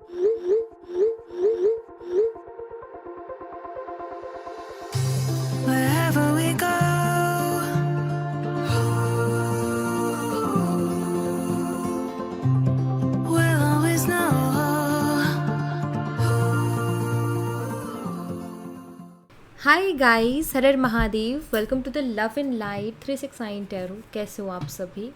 Wherever we go, we'll always know. Hi guys, हर हर Mahadev. Welcome to the love and light 369 tarot. कैसे हो आप सभी?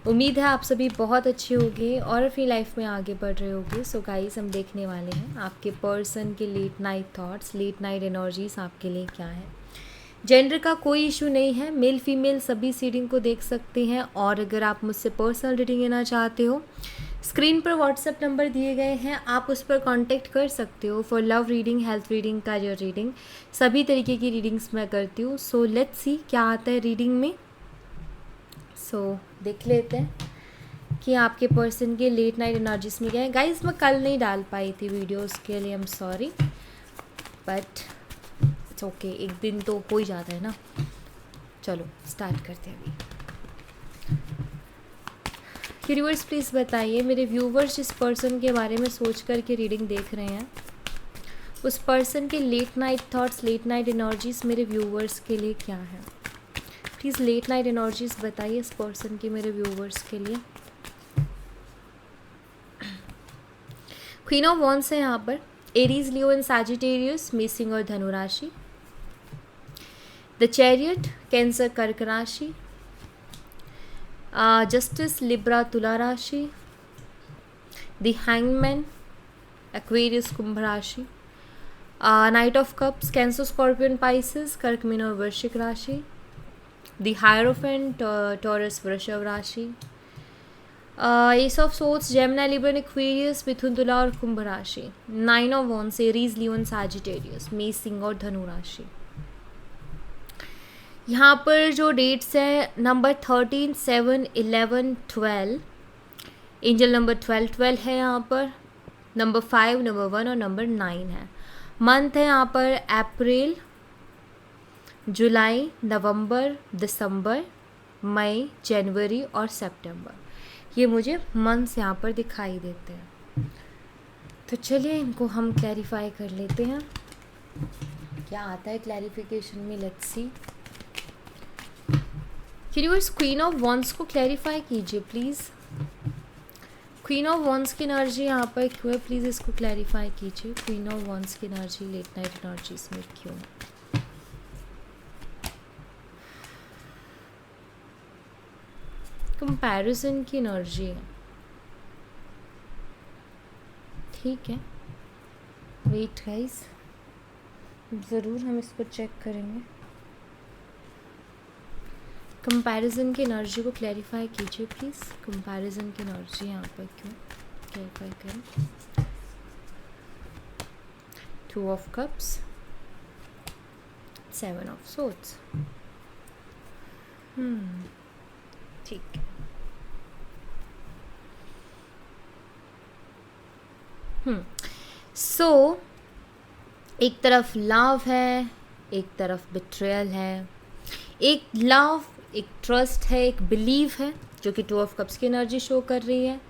उम्मीद है आप सभी बहुत अच्छे होंगे और अपनी लाइफ में आगे बढ़ रहे होंगे। सो गाइस, हम देखने वाले हैं आपके पर्सन के late night thoughts, late night energies आपके लिए क्या है। जेंडर का कोई इशू नहीं है, मेल फीमेल सभी रीडिंग को देख सकते हैं। और अगर आप मुझसे पर्सनल रीडिंग लेना चाहते हो, स्क्रीन पर व्हाट्सएप नंबर दिए गए हैं, आप उस पर कांटेक्ट कर सकते हो for love reading, health reading, career reading, सभी तरीके की रीडिंग्स मैं करती हूँ। सो लेट्स सी क्या आता है रीडिंग में। सो देख लेते हैं कि आपके पर्सन के लेट नाइट एनर्जीज में क्या है। गाइस, मैं कल नहीं डाल पाई थी वीडियोस के लिए, I am sorry, but it's okay, एक दिन तो हो ही जाता है ना। चलो स्टार्ट करते हैं अभी। यूनिवर्स प्लीज़ बताइए, मेरे व्यूवर्स जिस पर्सन के बारे में सोच कर के रीडिंग देख रहे हैं, उस पर्सन के late night thoughts, late night energies मेरे व्यूवर्स के लिए क्या है। प्लीज़ लेट नाइट एनर्जीज बताइए इस पर्सन की मेरे व्यूवर्स के लिए। क्वीन ऑफ वॉन्ड्स है यहाँ पर, एरीज, लियो एंड सैजिटेरियस, मेष और धनु राशि। द चैरियट, कैंसर कर्क राशि। जस्टिस, लिब्रा तुला राशि। द हैंगमैन, एक्वेरियस कुंभ राशि। Knight of cups, cancer scorpion Pisces, कर्क मीन और वृश्चिक राशि। द हायरोफेंट, टॉरस वृषभ राशि। Ace of swords, Gemini, Libra, Aquarius, मिथुन, तुला और कुंभ राशि। Nine of wands, Aries, Leo and Sagittarius, मेष, सिंह और धनु राशि। यहाँ पर जो डेट्स है, नंबर 13, 7, 11, 12, एंजल नंबर 12 है यहाँ पर। नंबर 5, नंबर 1 और नंबर 9 है। मंथ है यहाँ पर अप्रैल, जुलाई, नवंबर, दिसंबर, मई, जनवरी और सितंबर। ये मुझे मंथ्स यहाँ पर दिखाई देते हैं। तो चलिए इनको हम क्लैरिफाई कर लेते हैं, क्या आता है क्लैरिफिकेशन में। Let's see. Universe, queen of wands को क्लैरिफाई कीजिए प्लीज़। क्वीन ऑफ वॉन्ड्स की एनर्जी यहाँ पर क्यों है, प्लीज़ इसको क्लैरिफाई कीजिए। क्वीन ऑफ वॉन्ड्स की एनर्जी लेट नाइट एनर्जीज में क्यों? कंपैरिजन की एनर्जी है, ठीक है। वेट गाइस, ज़रूर हम इसको चेक करेंगे। कंपैरिजन की एनर्जी को क्लैरिफाई कीजिए प्लीज़। कंपैरिजन की एनर्जी यहाँ पर क्यों, क्लैरिफाई करें। 2 ऑफ कप्स, 7 ऑफ सोर्ड्स, ठीक है। सो एक तरफ लव है, एक तरफ बिट्रेयल है। एक लव, एक ट्रस्ट है, एक बिलीव है, जो कि 2 ऑफ कप्स की एनर्जी शो कर रही है।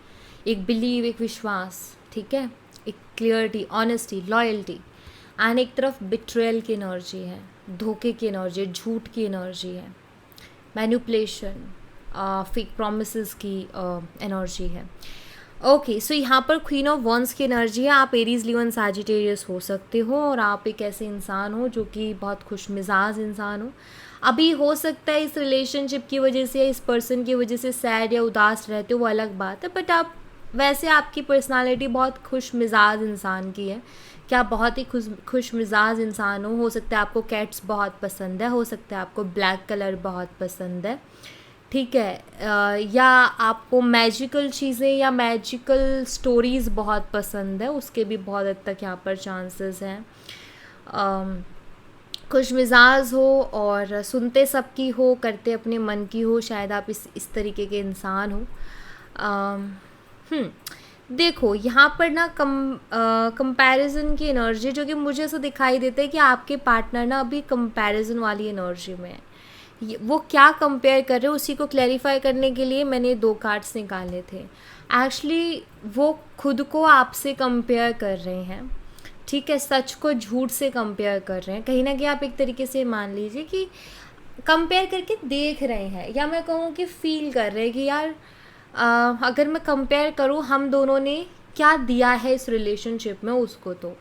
एक बिलीव, एक विश्वास, ठीक है, एक क्लियरिटी, ऑनेस्टी, लॉयल्टी। एंड एक तरफ बिट्रेयल की एनर्जी है, धोखे की एनर्जी, झूठ की एनर्जी है, मैनिपुलेशन, फेक प्रोमिसेस की एनर्जी है। ओके, सो यहाँ पर क्वीन ऑफ वॉन्ड्स की एनर्जी है। आप एरीज, लियो एंड सैजिटेरियस हो सकते हो और आप एक ऐसे इंसान हो जो कि बहुत खुश मिजाज इंसान हो। अभी हो सकता है इस रिलेशनशिप की वजह से या इस पर्सन की वजह से सैड या उदास रहते हो, वो अलग बात है, बट आप वैसे आपकी पर्सनालिटी बहुत खुश मिजाज इंसान की है कि आप बहुत ही खुश मिजाज इंसान हो सकता है आपको कैट्स बहुत पसंद है, हो सकता है आपको ब्लैक कलर बहुत पसंद है, ठीक है, या आपको मैजिकल चीज़ें या मैजिकल स्टोरीज़ बहुत पसंद है, उसके भी बहुत हद तक यहाँ पर चांसेस हैं। खुश मिजाज हो और सुनते सबकी हो, करते अपने मन की हो, शायद आप इस तरीके के इंसान हो। देखो यहाँ पर ना कंपैरिजन की एनर्जी, जो कि मुझे ऐसा दिखाई देता है कि आपके पार्टनर ना अभी कंपैरिजन वाली एनर्जी में है। वो क्या कंपेयर कर रहे हो, उसी को क्लैरिफाई करने के लिए मैंने 2 कार्ड्स निकाले थे। एक्चुअली वो खुद को आपसे कंपेयर कर रहे हैं, ठीक है, सच को झूठ से कंपेयर कर रहे हैं। कहीं ना कहीं आप एक तरीके से मान लीजिए कि कंपेयर करके देख रहे हैं, या मैं कहूँ कि फील कर रहे हैं कि यार अगर मैं कंपेयर करूँ हम दोनों ने क्या दिया है इस रिलेशनशिप में उसको, तो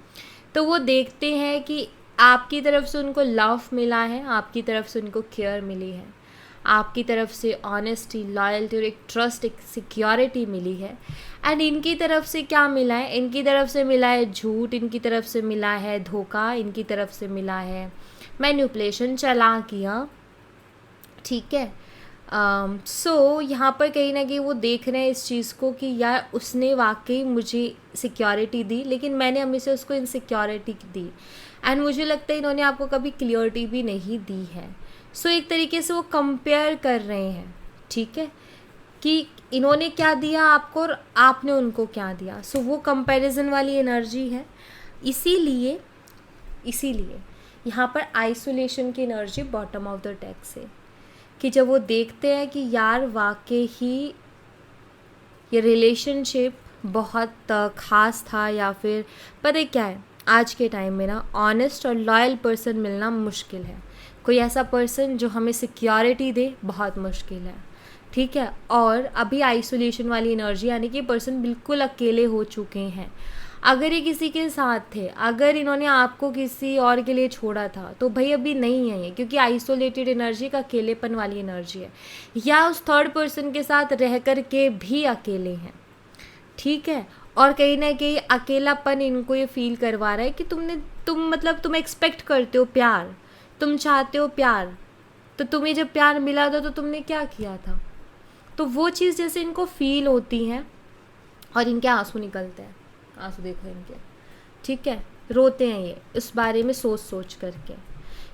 वो देखते हैं कि आपकी तरफ से उनको लव मिला है, आपकी तरफ से उनको केयर मिली है, आपकी तरफ से ऑनेस्टी, लॉयल्टी और एक ट्रस्ट, एक सिक्योरिटी मिली है। एंड इनकी तरफ से क्या मिला है? इनकी तरफ से मिला है झूठ, इनकी तरफ से मिला है धोखा, इनकी तरफ से मिला है मैनिपुलेशन, चालाकियाँ, ठीक है। सो यहाँ पर कहीं ना कहीं वो देख रहे हैं इस चीज़ को कि यार उसने वाकई मुझे सिक्योरिटी दी, लेकिन मैंने हमेशा उसको इनसिक्योरिटी दी। एंड मुझे लगता है इन्होंने आपको कभी क्लियरिटी भी नहीं दी है। सो एक तरीके से वो कंपेयर कर रहे हैं, ठीक है, कि इन्होंने क्या दिया आपको और आपने उनको क्या दिया। सो वो कंपैरिजन वाली एनर्जी है। इसीलिए यहाँ पर आइसोलेशन की energy bottom of the deck से, कि जब वो देखते हैं कि यार वाकई ही ये रिलेशनशिप बहुत ख़ास था, या फिर पता है क्या है, आज के टाइम में ना ऑनेस्ट और लॉयल पर्सन मिलना मुश्किल है। कोई ऐसा पर्सन जो हमें सिक्योरिटी दे बहुत मुश्किल है, ठीक है। और अभी आइसोलेशन वाली एनर्जी यानी कि पर्सन बिल्कुल अकेले हो चुके हैं। अगर ये किसी के साथ थे, अगर इन्होंने आपको किसी और के लिए छोड़ा था, तो भाई अभी नहीं है ये, क्योंकि आइसोलेटेड एनर्जी का अकेलेपन वाली एनर्जी है, या उस थर्ड पर्सन के साथ रह कर के भी अकेले हैं, ठीक है। और कहीं ना कहीं अकेलापन इनको ये फील करवा रहा है कि तुम एक्सपेक्ट करते हो प्यार, तुम चाहते हो प्यार, तो तुम्हें जब प्यार मिला था तो तुमने क्या किया था। तो वो चीज़ जैसे इनको फील होती है और इनके आंसू निकलते हैं, आंसू देखो इनके, ठीक है, रोते हैं ये इस बारे में सोच सोच करके।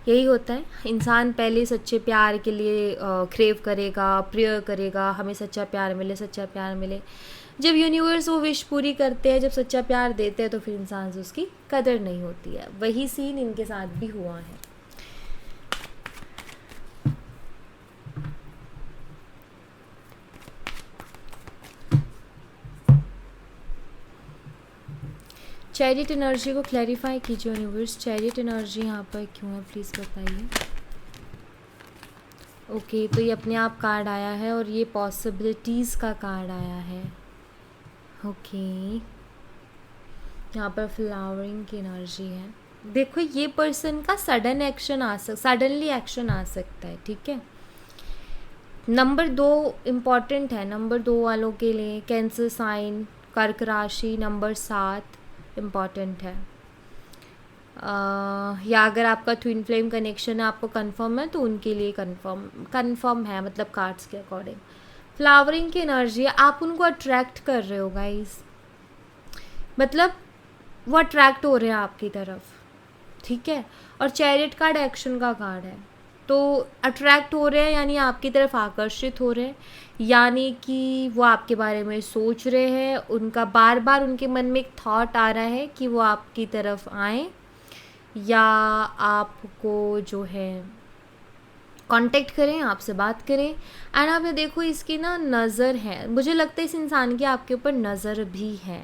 यही होता है, इंसान पहले सच्चे प्यार के लिए क्रेव करेगा, प्रेयर करेगा, हमें सच्चा प्यार मिले, सच्चा प्यार मिले। जब यूनिवर्स वो विश पूरी करते हैं, जब सच्चा प्यार देते हैं, तो फिर इंसान से उसकी कदर नहीं होती है। वही सीन इनके साथ भी हुआ है। चैरिट एनर्जी को क्लैरिफाई कीजिए यूनिवर्स, चैरिट एनर्जी यहाँ पर क्यों है प्लीज़ बताइए। ओके, तो ये अपने आप कार्ड आया है और ये पॉसिबिलिटीज़ का कार्ड आया है। ओके, यहाँ पर फ्लावरिंग की एनर्जी है। देखो ये पर्सन का सडनली एक्शन आ सकता है, ठीक है। नंबर 2 इम्पॉर्टेंट है, नंबर 2 वालों के लिए कैंसर साइन, कर्क राशि, नंबर 7 इम्पॉर्टेंट है। या अगर आपका ट्विन फ्लेम कनेक्शन है, आपको कंफर्म है, तो उनके लिए कंफर्म है, मतलब कार्ड्स के अकॉर्डिंग। फ्लावरिंग की एनर्जी है, आप उनको अट्रैक्ट कर रहे हो गाइस, मतलब वो अट्रैक्ट हो रहे हैं आपकी तरफ, ठीक है। और चैरिट कार्ड एक्शन का कार्ड है, तो अट्रैक्ट हो रहे हैं यानी आपकी तरफ आकर्षित हो रहे हैं, यानी कि वो आपके बारे में सोच रहे हैं, उनका बार बार उनके मन में एक थॉट आ रहा है कि वो आपकी तरफ आएँ या आपको जो है कांटेक्ट करें, आपसे बात करें। एंड आप ये देखो इसकी ना नज़र है, मुझे लगता है इस इंसान की आपके ऊपर नज़र भी है,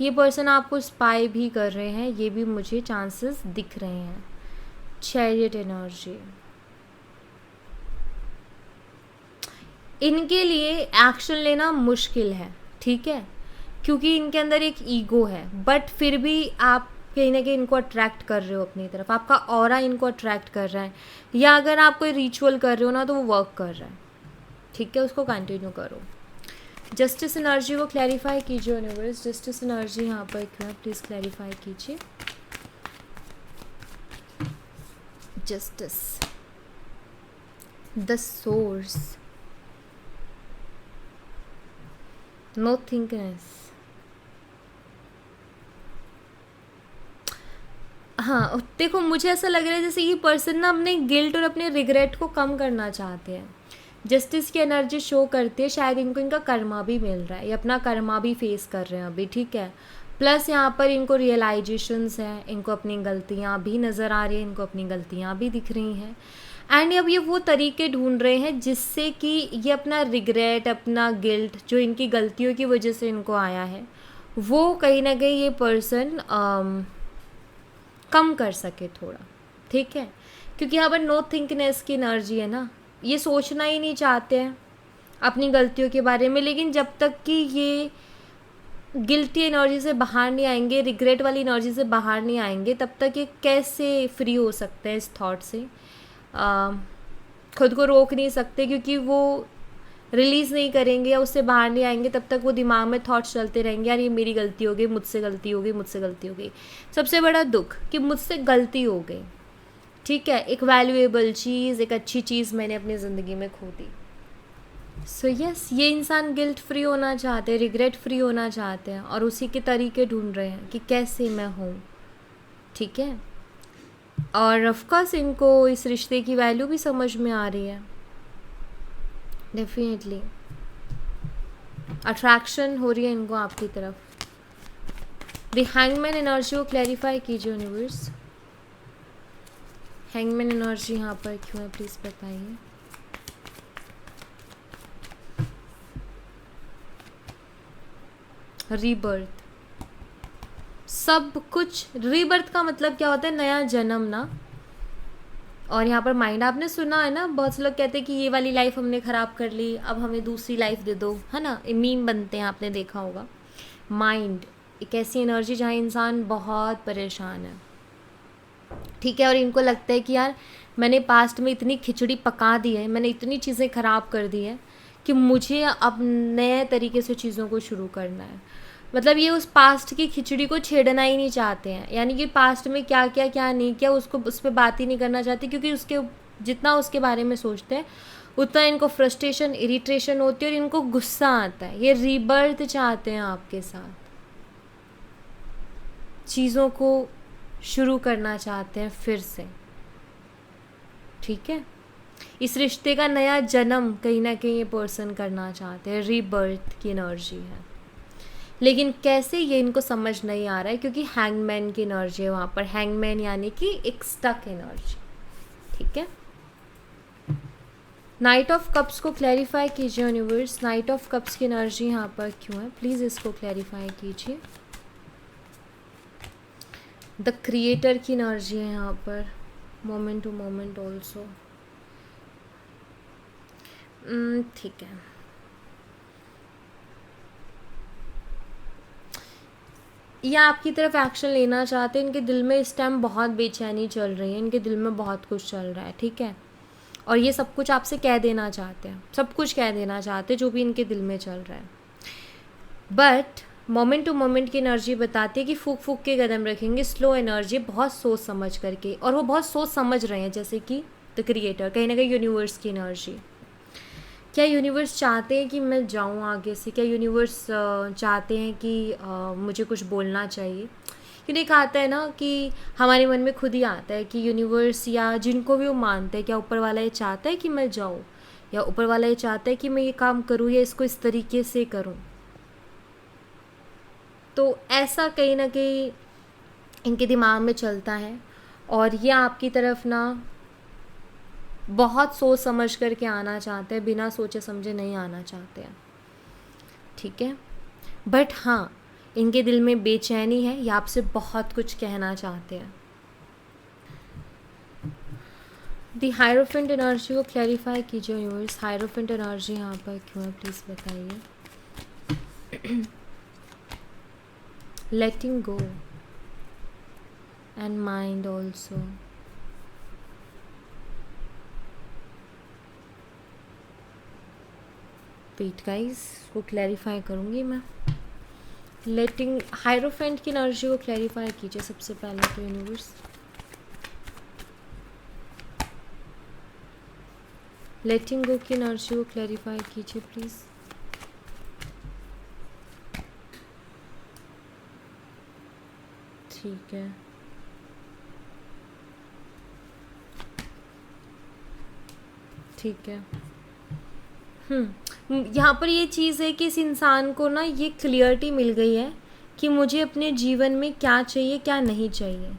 ये पर्सन आपको स्पाई भी कर रहे हैं, ये भी मुझे चांसेस दिख रहे हैं। चैरिट एनर्जी इनके लिए एक्शन लेना मुश्किल है, ठीक है, क्योंकि इनके अंदर एक ईगो है, बट फिर भी आप कहीं ना कहीं इनको अट्रैक्ट कर रहे हो अपनी तरफ, आपका ऑरा इनको अट्रैक्ट कर रहा है, या अगर आप कोई रिचुअल कर रहे हो ना तो वो वर्क कर रहा है, ठीक है, उसको कंटिन्यू करो। जस्टिस एनर्जी को क्लैरिफाई कीजिए यूनिवर्स, जस्टिस एनर्जी यहाँ पर क्यों है प्लीज़ क्लैरिफाई कीजिए। जस्टिस, द सोर्स, नो थिंकनेस। हाँ देखो, मुझे ऐसा लग रहा है जैसे ये पर्सन ना अपने गिल्ट और अपने रिग्रेट को कम करना चाहते हैं। जस्टिस की एनर्जी शो करती है, शायद इनको इनका कर्मा भी मिल रहा है, ये अपना कर्मा भी फेस कर रहे हैं अभी, ठीक है। प्लस यहाँ पर इनको रियलाइजेशंस हैं, इनको अपनी गलतियाँ भी नज़र आ रही हैं, इनको अपनी गलतियाँ भी दिख रही हैं। एंड अब ये वो तरीके ढूंढ रहे हैं जिससे कि ये अपना रिग्रेट, अपना गिल्ट जो इनकी गलतियों की वजह से इनको आया है, वो कहीं ना कहीं ये पर्सन कम कर सके थोड़ा, ठीक है। क्योंकि यहाँ पर नो थिंकनेस की एनर्जी है ना, ये सोचना ही नहीं चाहते हैं अपनी गलतियों के बारे में। लेकिन जब तक कि ये गिल्टी एनर्जी से बाहर नहीं आएंगे, रिग्रेट वाली एनर्जी से बाहर नहीं आएंगे, तब तक ये कैसे फ्री हो सकते हैं इस थॉट से। खुद को रोक नहीं सकते, क्योंकि वो रिलीज़ नहीं करेंगे या उससे बाहर नहीं आएंगे तब तक वो दिमाग में थॉट्स चलते रहेंगे, यार ये मेरी गलती हो गई, मुझसे गलती हो गई, मुझसे गलती हो गई। सबसे बड़ा दुख कि मुझसे गलती हो गई, ठीक है, एक वैल्यूएबल चीज़, एक अच्छी चीज़ मैंने अपनी ज़िंदगी में खो दी। सो यस, ये इंसान गिल्ट फ्री होना चाहते हैं, रिग्रेट फ्री होना चाहते हैं, और उसी के तरीके ढूंढ रहे हैं कि कैसे मैं हूँ, ठीक है। और ऑफकोर्स इनको इस रिश्ते की वैल्यू भी समझ में आ रही है, डेफिनेटली अट्रैक्शन हो रही है इनको आपकी तरफ। द हैंगमैन एनर्जी को क्लैरिफाई कीजिए यूनिवर्स। हैंगमैन एनर्जी यहाँ पर क्यों है, प्लीज़ बताइए। रीबर्थ, सब कुछ, रीबर्थ का मतलब क्या होता है, नया जन्म ना। और यहाँ पर माइंड, आपने सुना है ना, बहुत से लोग कहते हैं कि ये वाली लाइफ हमने ख़राब कर ली, अब हमें दूसरी लाइफ दे दो, है ना, मीम बनते हैं, आपने देखा होगा। माइंड एक ऐसी एनर्जी जहाँ इंसान बहुत परेशान है, ठीक है, और इनको लगता है कि यार मैंने पास्ट में इतनी खिचड़ी पका दी है, मैंने इतनी चीज़ें ख़राब कर दी है कि मुझे अब नए तरीके से चीज़ों को शुरू करना है। मतलब ये उस पास्ट की खिचड़ी को छेड़ना ही नहीं चाहते हैं, यानी कि पास्ट में क्या किया क्या नहीं किया उसको, उस पर बात ही नहीं करना चाहते, क्योंकि उसके जितना उसके बारे में सोचते हैं उतना इनको फ्रस्ट्रेशन, इरिटेशन होती है और इनको गुस्सा आता है। ये रीबर्थ चाहते हैं आपके साथ, चीज़ों को शुरू करना चाहते हैं फिर से, ठीक है। इस रिश्ते का नया जन्म कहीं ना कहीं ये पर्सन करना चाहते हैं, रीबर्थ की एनर्जी है। लेकिन कैसे, ये इनको समझ नहीं आ रहा है, क्योंकि हैंगमैन की एनर्जी है वहाँ पर। हैंगमैन यानी कि एक स्टक एनर्जी, ठीक है। नाइट ऑफ कप्स को क्लैरिफाई कीजिए यूनिवर्स। नाइट ऑफ कप्स की एनर्जी यहाँ पर क्यों है, प्लीज़ इसको क्लैरिफाई कीजिए। द क्रिएटर की एनर्जी है यहाँ पर, मोमेंट टू मोमेंट ऑल्सो, ठीक है। ये आपकी तरफ एक्शन लेना चाहते हैं, इनके दिल में इस टाइम बहुत बेचैनी चल रही है, इनके दिल में बहुत कुछ चल रहा है, ठीक है। और ये सब कुछ आपसे कह देना चाहते हैं, सब कुछ कह देना चाहते हैं जो भी इनके दिल में चल रहा है। बट मोमेंट टू मोमेंट की एनर्जी बताती है कि फूक फूक के कदम रखेंगे, स्लो एनर्जी, बहुत सोच समझ करके, और वो बहुत सोच समझ रहे हैं, जैसे कि द क्रिएटर, कहीं ना कहीं यूनिवर्स की एनर्जी। क्या यूनिवर्स चाहते हैं कि मैं जाऊं आगे से, क्या यूनिवर्स चाहते हैं कि मुझे कुछ बोलना चाहिए। क्योंकि एक आता है ना कि हमारे मन में खुद ही आता है कि यूनिवर्स या जिनको भी वो मानते हैं, क्या ऊपर वाला ये चाहता है कि मैं जाऊं, या ऊपर वाला ये चाहता है कि मैं ये काम करूं या इसको इस तरीके से करूं। तो ऐसा कहीं ना कहीं इनके दिमाग में चलता है, और ये आपकी तरफ ना बहुत सोच समझ करके आना चाहते हैं, बिना सोचे समझे नहीं आना चाहते हैं, ठीक है। बट हाँ, इनके दिल में बेचैनी है, ये आपसे बहुत कुछ कहना चाहते हैं। दी हायरोफेंट एनर्जी को क्लैरिफाई कीजिए यूनिवर्स। हायरोफेंट एनर्जी यहाँ पर क्यों है, प्लीज़ बताइए। Letting go and mind also, wait guys, वो क्लैरिफाई करूँगी मैं। लेटिंग, हायरोफेंट की एनर्जी को क्लैरिफाई कीजिए सबसे पहले तो यूनिवर्स। लेटिंग गो की एनर्जी को क्लैरिफाई कीजिए प्लीज़। ठीक है, ठीक है। यहाँ पर ये चीज़ है कि इस इंसान को ना ये क्लियरिटी मिल गई है कि मुझे अपने जीवन में क्या चाहिए क्या नहीं चाहिए।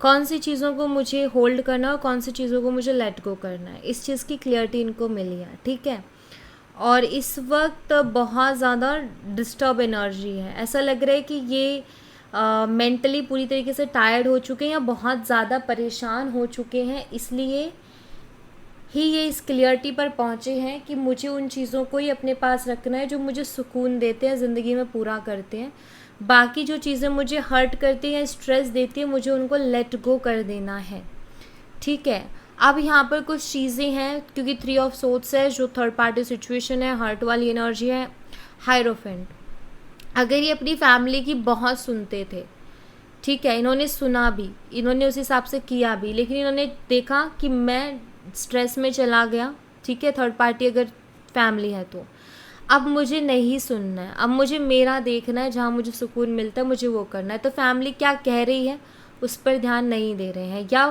कौन सी चीज़ों को मुझे होल्ड करना है और कौन सी चीज़ों को मुझे लेट गो करना है, इस चीज़ की क्लियरिटी इनको मिली है, ठीक है। और इस वक्त बहुत ज़्यादा डिस्टर्ब एनर्जी है, ऐसा लग रहा है कि ये मेंटली पूरी तरीके से टायर्ड हो चुके हैं या बहुत ज़्यादा परेशान हो चुके हैं, इसलिए ही ये इस क्लियरिटी पर पहुँचे हैं कि मुझे उन चीज़ों को ही अपने पास रखना है जो मुझे सुकून देते हैं, ज़िंदगी में पूरा करते हैं। बाकी जो चीज़ें मुझे हर्ट करती हैं, स्ट्रेस देती है, मुझे उनको लेट गो कर देना है, ठीक है। अब यहाँ पर कुछ चीज़ें हैं, क्योंकि 3 ऑफ सोर्ड्स है जो थर्ड पार्टी सिचुएशन है, हर्ट वाली एनर्जी है, हायरोफेंट। अगर ये अपनी फैमिली की बहुत सुनते थे, ठीक है, इन्होंने सुना भी, इन्होंने उस हिसाब से किया भी, लेकिन इन्होंने देखा कि मैं स्ट्रेस में चला गया, ठीक है, थर्ड पार्टी अगर फैमिली है तो अब मुझे नहीं सुनना है, अब मुझे मेरा देखना है, जहाँ मुझे सुकून मिलता है मुझे वो करना है। तो फैमिली क्या कह रही है उस पर ध्यान नहीं दे रहे हैं, या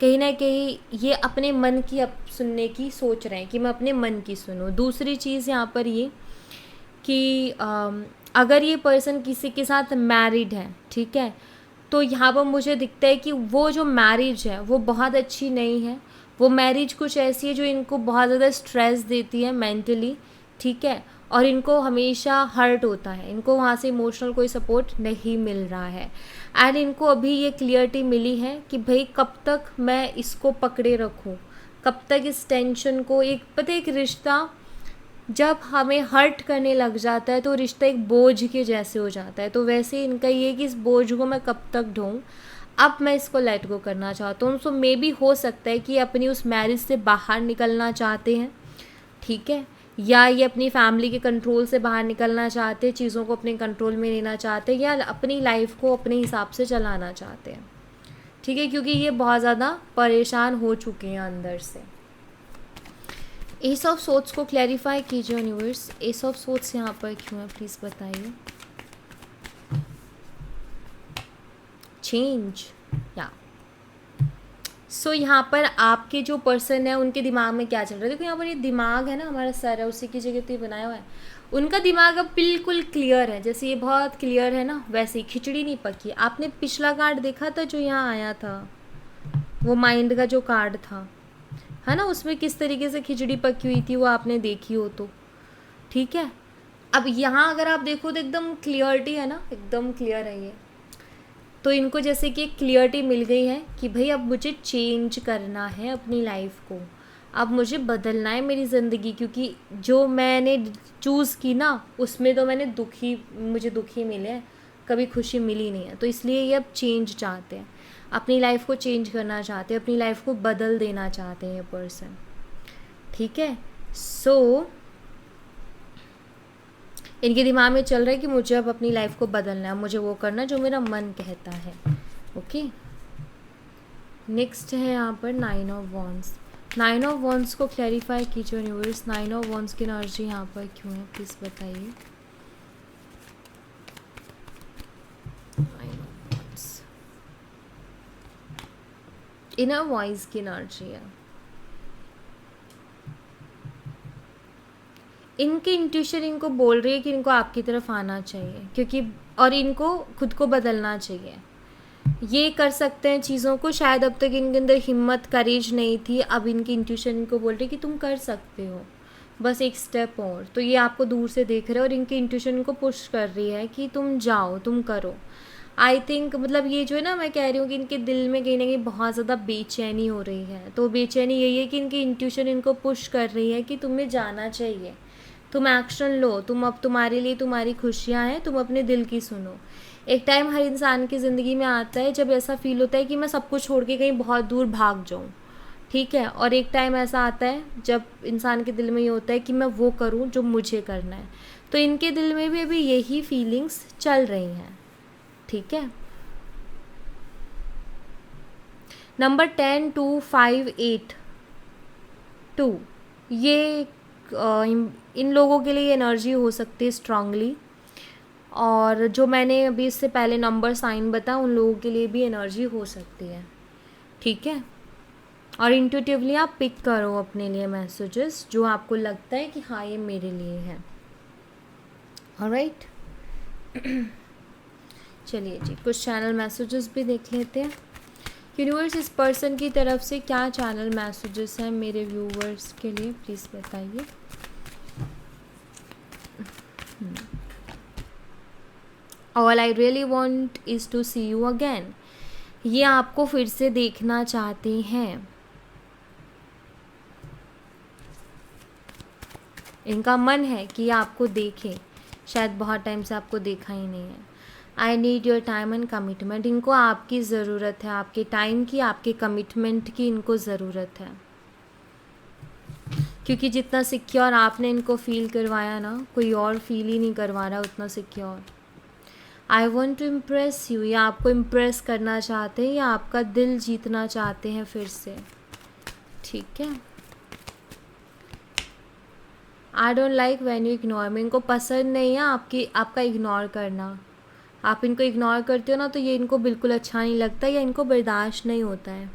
कहीं ना कहीं ये अपने मन की अब सुनने की सोच रहे हैं कि मैं अपने मन की सुनूं। दूसरी चीज़ यहाँ पर ये कि अगर ये पर्सन किसी के साथ मैरिड है, ठीक है, तो यहाँ पर मुझे दिखता है कि वो जो मैरिज है वो बहुत अच्छी नहीं है। वो मैरिज कुछ ऐसी है जो इनको बहुत ज़्यादा स्ट्रेस देती है मेंटली, ठीक है, और इनको हमेशा हर्ट होता है, इनको वहाँ से इमोशनल कोई सपोर्ट नहीं मिल रहा है। एंड इनको अभी ये क्लियरिटी मिली है कि भाई कब तक मैं इसको पकड़े रखूँ, कब तक इस टेंशन को, एक पता है एक रिश्ता जब हमें हर्ट करने लग जाता है तो रिश्ता एक बोझ के जैसे हो जाता है, तो वैसे इनका ये कि इस बोझ को मैं कब तक ढोऊँ, अब मैं इसको लेट गो करना चाहता हूँ। सो मे बी हो सकता है कि अपनी उस मैरिज से बाहर निकलना चाहते हैं, ठीक है, या ये अपनी फैमिली के कंट्रोल से बाहर निकलना चाहते हैं, चीज़ों को अपने कंट्रोल में लेना चाहते हैं, या अपनी लाइफ को अपने हिसाब से चलाना चाहते हैं, ठीक है, क्योंकि ये बहुत ज़्यादा परेशान हो चुके हैं अंदर से। एस ऑफ सोर्ड्स को क्लैरिफाई कीजिए यूनिवर्स, एस ऑफ सोर्ड्स यहाँ पर क्यों है प्लीज़ बताइए। चेंज, या सो यहाँ पर आपके जो पर्सन है उनके दिमाग में क्या चल रहा है, देखो यहाँ पर ये दिमाग है ना, हमारा सर है, उसी की जगह तो ये बनाया हुआ है। उनका दिमाग अब बिल्कुल क्लियर है, जैसे ये बहुत क्लियर है ना, वैसे ही खिचड़ी नहीं पकी। आपने पिछला कार्ड देखा था जो यहाँ आया था, वो माइंड का जो कार्ड था, है ना, उसमें किस तरीके से खिचड़ी पकी हुई थी वो आपने देखी हो तो, ठीक है। अब यहाँ अगर आप देखो तो एकदम क्लियरिटी है ना, एकदम क्लियर है ये। तो इनको जैसे कि एक क्लियरिटी मिल गई है कि भाई अब मुझे चेंज करना है अपनी लाइफ को, अब मुझे बदलना है मेरी ज़िंदगी, क्योंकि जो मैंने चूज़ की ना उसमें तो मुझे दुखी मिले हैं, कभी खुशी मिली नहीं है। तो इसलिए ये अब चेंज चाहते हैं, अपनी लाइफ को चेंज करना चाहते हैं, अपनी लाइफ को बदल देना चाहते हैं ये पर्सन, ठीक है। सो इनके दिमाग में चल रहा है कि मुझे अब अपनी लाइफ को बदलना है, मुझे वो करना जो मेरा मन कहता है, ओके। नेक्स्ट है यहाँ पर 9 ऑफ वॉन्ड्स। 9 ऑफ वॉन्ड्स को क्लैरिफाई कीजिए यूनिवर्स, 9 ऑफ वॉन्ड्स की एनर्जी यहाँ पर क्यों है प्लीज़ बताइए। 9 ऑफ वॉन्ड्स इनर वॉइस की एनर्जी है। इनके इंट्यूशन इनको बोल रही है कि इनको आपकी तरफ आना चाहिए, क्योंकि और इनको खुद को बदलना चाहिए, ये कर सकते हैं चीज़ों को। शायद अब तक इनके अंदर हिम्मत, करेज नहीं थी, अब इनकी इंट्यूशन इनको बोल रही है कि तुम कर सकते हो, बस एक स्टेप और। तो ये आपको दूर से देख रहे हैं और इनकी इंट्यूशन इनको पुश कर रही है कि तुम जाओ, तुम करो। आई थिंक मतलब ये जो है ना, मैं कह रही हूँ कि इनके दिल में कहीं ना कहीं बहुत ज़्यादा बेचैनी हो रही है। तो बेचैनी यही है कि इनकी इंट्यूशन इनको पुश कर रही है कि तुम्हें जाना चाहिए, तुम एक्शन लो, तुम अब तुम्हारे लिए तुम्हारी खुशियाँ हैं, तुम अपने दिल की सुनो। एक टाइम हर इंसान की ज़िंदगी में आता है जब ऐसा फील होता है कि मैं सब कुछ छोड़ के कहीं बहुत दूर भाग जाऊँ, ठीक है, और एक टाइम ऐसा आता है जब इंसान के दिल में ये होता है कि मैं वो करूँ जो मुझे करना है। तो इनके दिल में भी अभी यही फीलिंग्स चल रही हैं, ठीक है। नंबर 10, 2, 5, 8, 2 ये इन लोगों के लिए एनर्जी हो सकती है स्ट्रांगली, और जो मैंने अभी इससे पहले नंबर साइन बताया उन लोगों के लिए भी एनर्जी हो सकती है, ठीक है। और इंट्यूटिवली आप पिक करो अपने लिए मैसेजेस जो आपको लगता है कि हाँ ये मेरे लिए है, ऑलराइट। चलिए जी, कुछ चैनल मैसेजेस भी देख लेते हैं। यूनिवर्स इस पर्सन की तरफ से क्या चैनल मैसेजेस हैं मेरे व्यूवर्स के लिए, प्लीज़ बताइए। All I really want is to see you again. ये आपको फिर से देखना चाहते हैं। इनका मन है कि ये आपको देखें, शायद बहुत टाइम से आपको देखा ही नहीं है। I need your time and commitment. इनको आपकी ज़रूरत है, आपके टाइम की, आपके कमिटमेंट की इनको ज़रूरत है। क्योंकि जितना सिक्योर आपने इनको फील करवाया ना, कोई और फील ही नहीं करवा रहा उतना secure. I want to impress you. या आपको इम्प्रेस करना चाहते हैं या आपका दिल जीतना चाहते हैं फिर से, ठीक है। I don't like when you ignore me. इनको पसंद नहीं है आपका इग्नोर करना। आप इनको इग्नोर करते हो ना, तो ये इनको बिल्कुल अच्छा नहीं लगता या इनको बर्दाश्त नहीं होता है,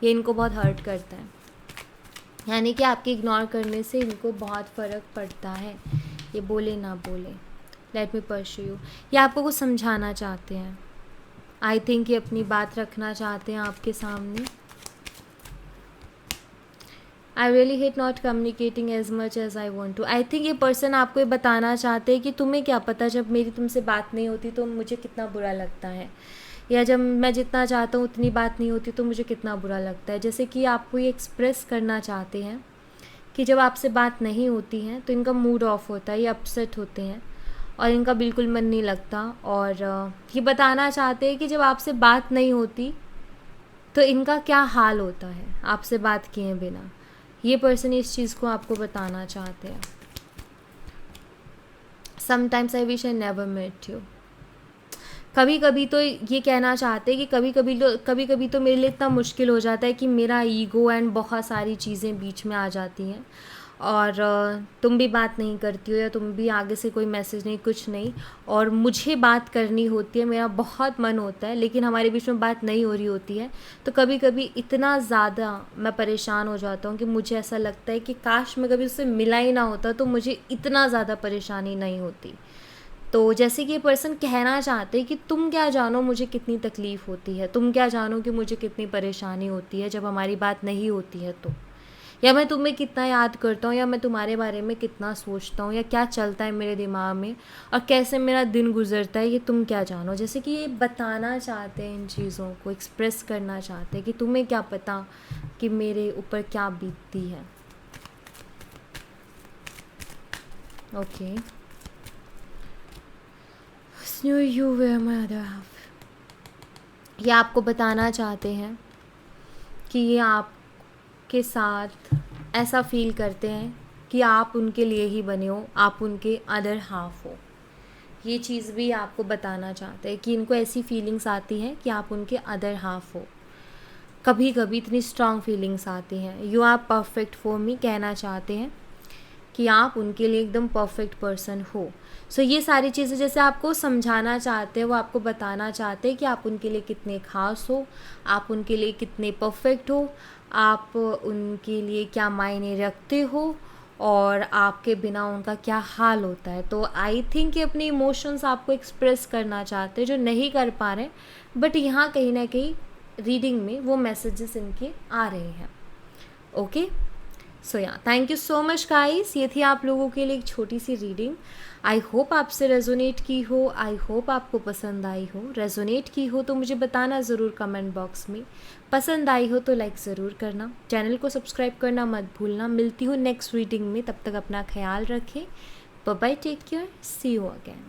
ये इनको बहुत हर्ट करता है। यानी कि आपके इग्नोर करने से इनको बहुत फ़र्क पड़ता है, ये बोले ना बोले। Let me pursue you. ये आपको कुछ समझाना चाहते हैं। आई थिंक ये अपनी बात रखना चाहते हैं आपके सामने। I really hate not communicating as much as I want to. I think ये पर्सन आपको ये बताना चाहते हैं कि तुम्हें क्या पता, जब मेरी तुमसे बात नहीं होती तो मुझे कितना बुरा लगता है, या जब मैं जितना चाहता हूँ उतनी बात नहीं होती तो मुझे कितना बुरा लगता है। जैसे कि आपको ये एक्सप्रेस करना चाहते हैं कि जब आपसे बात नहीं होती है तो इनका मूड ऑफ होता है, ये अपसेट होते हैं और इनका बिल्कुल मन नहीं लगता। और ये बताना चाहते हैं कि जब आपसे बात नहीं होती तो इनका क्या हाल होता है आपसे बात किए बिना। ये पर्सन इस चीज़ को आपको बताना चाहते हैं। Sometimes I wish I never met you. कभी कभी तो ये कहना चाहते हैं कि कभी कभी तो मेरे लिए इतना मुश्किल हो जाता है कि मेरा ईगो एंड बहुत सारी चीज़ें बीच में आ जाती हैं और तुम भी बात नहीं करती हो या तुम भी आगे से कोई मैसेज नहीं, कुछ नहीं, और मुझे बात करनी होती है, मेरा बहुत मन होता है, लेकिन हमारे बीच में बात नहीं हो रही होती है। तो कभी कभी इतना ज़्यादा मैं परेशान हो जाता हूँ कि मुझे ऐसा लगता है कि काश मैं कभी उससे मिला ही ना होता तो मुझे इतना ज़्यादा परेशानी नहीं होती। तो जैसे कि ये पर्सन कहना चाहते हैं कि तुम क्या जानो मुझे कितनी तकलीफ़ होती है, तुम क्या जानो कि मुझे कितनी परेशानी होती है जब हमारी बात नहीं होती है तो, या मैं तुम्हें कितना याद करता हूँ, या मैं तुम्हारे बारे में कितना सोचता हूँ, या क्या चलता है मेरे दिमाग में और कैसे मेरा दिन गुजरता है, ये तुम क्या जानो। जैसे कि ये बताना चाहते हैं, इन चीज़ों को एक्सप्रेस करना चाहते हैं कि तुम्हें क्या पता कि मेरे ऊपर क्या बीतती है। Okay, you were my other half. ये आपको बताना चाहते हैं कि ये आपके साथ ऐसा फील करते हैं कि आप उनके लिए ही बने हो, आप उनके अदर हाफ हो। ये चीज़ भी आपको बताना चाहते हैं कि इनको ऐसी फीलिंग्स आती हैं कि आप उनके अदर हाफ हो। कभी कभी इतनी स्ट्रॉन्ग फीलिंग्स आती हैं। You are perfect for me, कहना चाहते हैं कि आप उनके लिए एकदम परफेक्ट पर्सन हो। सो ये सारी चीज़ें जैसे आपको समझाना चाहते हैं, वो आपको बताना चाहते हैं कि आप उनके लिए कितने ख़ास हो, आप उनके लिए कितने परफेक्ट हो, आप उनके लिए क्या मायने रखते हो और आपके बिना उनका क्या हाल होता है। तो आई थिंक ये अपने इमोशंस आपको एक्सप्रेस करना चाहते हैं जो नहीं कर पा रहे, बट यहाँ कहीं ना कहीं रीडिंग में वो मैसेजेस इनके आ रहे हैं। ओके, सो या thank you so much guys. ये थी आप लोगों के लिए एक छोटी सी रीडिंग। आई होप आपसे रेजोनेट की हो, आई होप आपको पसंद आई हो। रेजोनेट की हो तो मुझे बताना ज़रूर कमेंट बॉक्स में। पसंद आई हो तो लाइक ज़रूर करना, चैनल को सब्सक्राइब करना मत भूलना। मिलती हूँ नेक्स्ट रीडिंग में, तब तक अपना ख्याल रखें। Bye bye, take care, see you again.